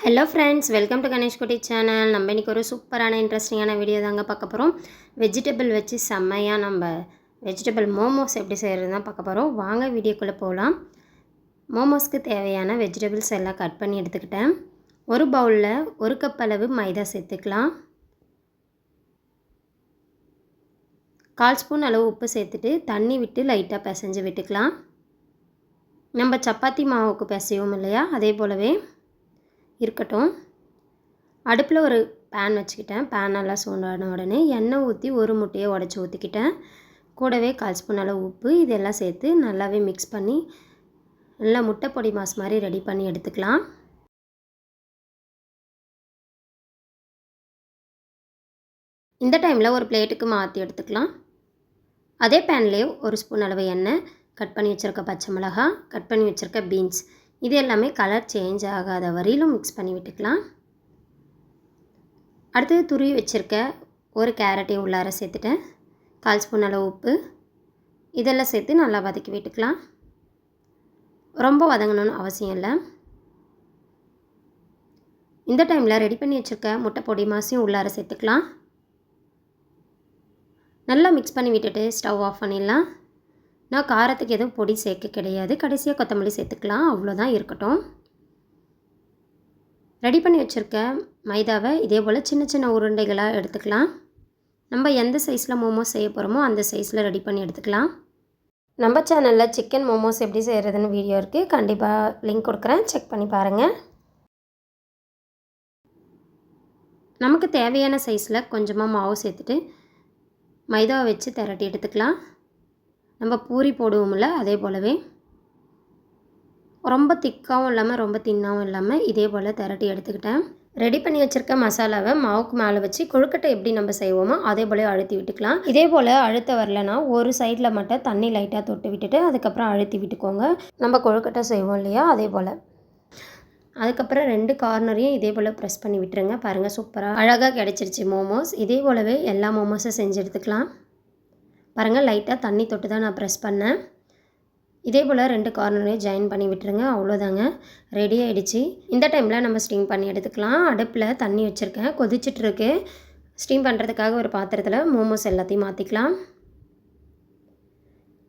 Hello friends, welcome to Ganesh குட்டி channel. நம்ம இன்றைக்கி ஒரு சூப்பரான இன்ட்ரெஸ்டிங்கான வீடியோ தாங்க பார்க்க போகிறோம். வெஜிடபிள் வச்சு செம்மையாக நம்ம வெஜிடபிள் மோமோஸ் எப்படி செய்கிறது தான் பார்க்க போகிறோம். வாங்க வீடியோக்குள்ளே போகலாம். மோமோஸ்க்கு தேவையான வெஜிடபிள்ஸ் எல்லாம் கட் பண்ணி எடுத்துக்கிட்டேன். ஒரு பவுலில் 1 கப் அளவு மைதா சேர்த்துக்கலாம். 1/4 ஸ்பூன் அளவு உப்பு சேர்த்துட்டு தண்ணி விட்டு லைட்டாக பிசைஞ்சு விட்டுக்கலாம். நம்ம சப்பாத்தி மாவுக்கு பிசைவோம் இல்லையா, அதே போலவே இருக்கட்டும். அடுப்பில் ஒரு பேன் வச்சுக்கிட்டேன். பேன் நல்லா சூடான உடனே எண்ணெய் ஊற்றி ஒரு முட்டையை உடச்சி ஊற்றிக்கிட்டேன். கூடவே 1/4 ஸ்பூன் அளவு உப்பு இதெல்லாம் சேர்த்து நல்லாவே மிக்ஸ் பண்ணி நல்லா முட்டை பொடி மாஸ் மாதிரி ரெடி பண்ணி எடுத்துக்கலாம். இந்த டைமில் ஒரு பிளேட்டுக்கு மாற்றி எடுத்துக்கலாம். அதே பேன்லேயே 1 ஸ்பூன் அளவு எண்ணெய், கட் பண்ணி வச்சுருக்க பச்சை மிளகாய், கட் பண்ணி வச்சுருக்க பீன்ஸ் இது எல்லாமே கலர் சேஞ்ச் ஆகாத வரையிலும் மிக்ஸ் பண்ணி விட்டுக்கலாம். அடுத்தது துருவி வச்சுருக்க ஒரு கேரட்டையும் உள்ளார சேர்த்துட்டேன். 1/4 ஸ்பூன் அளவு உப்பு இதெல்லாம் சேர்த்து நல்லா வதக்கி விட்டுக்கலாம். ரொம்ப வதங்கணும்னு அவசியம் இல்லை. இந்த டைமில் ரெடி பண்ணி வச்சுருக்க முட்டை பொடி மாசையும் உள்ளார சேர்த்துக்கலாம். நல்லா மிக்ஸ் பண்ணி விட்டுட்டு ஸ்டவ் ஆஃப் பண்ணிடலாம். நான் காரத்துக்கு எதுவும் பொடி சேர்க்க கிடையாது. கடைசியாக கொத்தமல்லி சேர்த்துக்கலாம். அவ்வளோதான், இருக்கட்டும். ரெடி பண்ணி வச்சுருக்க மைதாவை இதே போல் சின்ன சின்ன உருண்டைகளாக எடுத்துக்கலாம். நம்ம எந்த சைஸில் மோமோஸ் செய்ய போகிறோமோ அந்த சைஸில் ரெடி பண்ணி எடுத்துக்கலாம். நம்ம சேனலில் சிக்கன் மோமோஸ் எப்படி செய்கிறதுன்னு வீடியோ இருக்குது. கண்டிப்பாக லிங்க் கொடுக்குறேன், செக் பண்ணி பாருங்கள். நமக்கு தேவையான சைஸில் கொஞ்சமாக மாவு சேர்த்துட்டு மைதாவை வச்சு திரட்டி எடுத்துக்கலாம். நம்ம பூரி போடுவோம்ல, அதே போலவே ரொம்ப திக்காகவும் இல்லாமல் ரொம்ப தின்னாகவும் இல்லாமல் இதே போல் திரட்டி எடுத்துக்கிட்டேன். ரெடி பண்ணி வச்சுருக்க மசாலாவை மாவுக்கு மேலே வச்சு கொழுக்கட்டை எப்படி நம்ம செய்வோமோ அதே போல் அழுத்தி விட்டுக்கலாம். இதே போல் அழுத்த வரலனா ஒரு சைடில் மட்டும் தண்ணி லைட்டாக தொட்டு விட்டுட்டு அதுக்கப்புறம் அழுத்தி விட்டுக்கோங்க. நம்ம கொழுக்கட்டை செய்வோம் இல்லையா, அதே போல். அதுக்கப்புறம் 2 கார்னரையும் இதே போல் ப்ரெஸ் பண்ணி விட்டுருங்க. பாருங்கள், சூப்பராக அழகாக கிடச்சிருச்சு மோமோஸ். இதே போலவே எல்லா மோமோஸும் செஞ்சு எடுத்துக்கலாம். பாருங்கள், லைட்டாக தண்ணி தொட்டு தான் நான் ப்ரெஸ் பண்ணேன். இதே போல் 2 கார்னரையும் ஜாயின் பண்ணி விட்டுருங்க. அவ்வளோதாங்க, ரெடி ஆகிடுச்சு. இந்த டைமில் நம்ம ஸ்டீம் பண்ணி எடுத்துக்கலாம். அடுப்பில் தண்ணி வச்சுருக்கேன், கொதிச்சிட்ருக்கு. ஸ்டீம் பண்ணுறதுக்காக ஒரு பாத்திரத்தில் மோமோஸ் எல்லாத்தையும் மாற்றிக்கலாம்.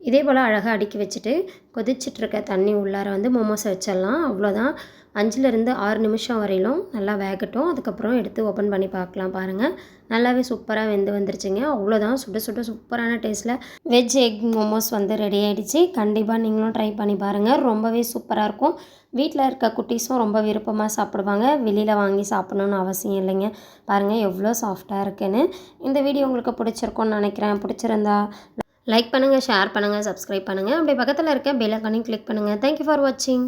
இதே போல் அழகாக அடுக்கி வச்சுட்டு கொதிச்சிட்ருக்க தண்ணி உள்ளார மோமோஸை வச்சிடலாம். அவ்வளோதான். 5லேருந்து 6 நிமிஷம் வரையிலும் நல்லா வேகட்டும். அதுக்கப்புறம் எடுத்து ஓப்பன் பண்ணி பார்க்கலாம். பாருங்கள், நல்லாவே சூப்பராக வெந்து வந்துருச்சுங்க. அவ்வளோதான், சுட சுட சூப்பரான டேஸ்ட்டில் வெஜ் எக் மோமோஸ் ரெடி ஆகிடுச்சு. கண்டிப்பாக நீங்களும் ட்ரை பண்ணி பாருங்கள். ரொம்பவே சூப்பராக இருக்கும். வீட்டில் இருக்க குட்டீஸும் ரொம்ப விருப்பமாக சாப்பிடுவாங்க. வெளியில் வாங்கி சாப்பிட்ணுன்னு அவசியம் இல்லைங்க. பாருங்கள் எவ்வளோ சாஃப்டாக இருக்குன்னு. இந்த வீடியோ உங்களுக்கு பிடிச்சிருக்கும்னு நினைக்கிறேன். பிடிச்சிருந்தா லைக் பண்ணுங்கள், ஷேர் பண்ணுங்கள், சப்ஸ்கிரைப் பண்ணுங்கள். அப்படியே பக்கத்தில் இருக்க பெல் ஐகானையும் கிளிக் பண்ணுங்கள். தேங்க்யூ ஃபார் வாட்சிங்.